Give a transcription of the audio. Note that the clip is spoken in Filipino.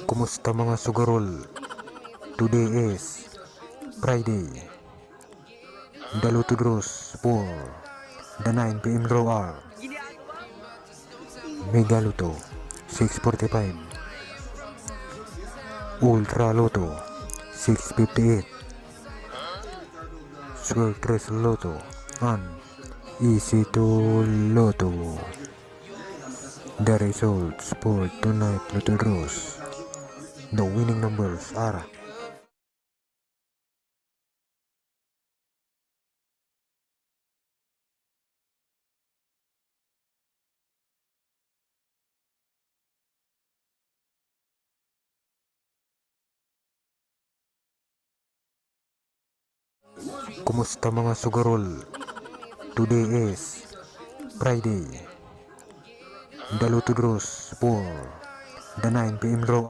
Kumusta mga sugarol? Today is Friday, the Lotto draws for the 9 PM draw are Mega Lotto 645, Ultra Lotto 658, Super Tres Lotto, and Easy to Lotto. The results for tonight Lotto draws. The winning numbers are Kumusta mga sugarol? Today is Friday, the Lotto draws for the 9 PM draw